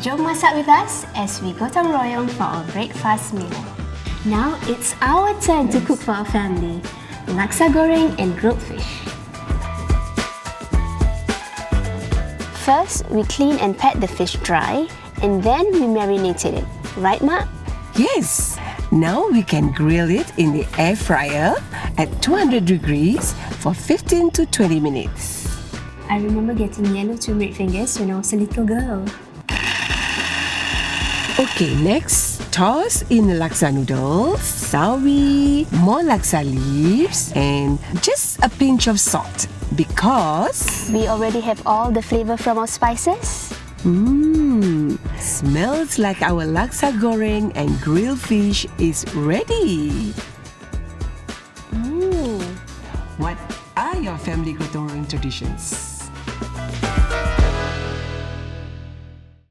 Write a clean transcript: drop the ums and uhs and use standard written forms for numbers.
Jom masak with us as we gotong royong for our breakfast meal. Now it's our turn to cook for our family. Laksa goreng and grilled fish. First, we clean and pat the fish dry, and then we marinated it. Right, Mak? Yes! Now we can grill it in the air fryer at 200 degrees for 15 to 20 minutes. I remember getting yellow turmeric fingers when I was a little girl. Okay, next, toss in the laksa noodles, sawi, more laksa leaves, and just a pinch of salt because We already have all the flavor from our spices. Smells like our laksa goreng and grilled fish is ready. What are your family gotong royong traditions?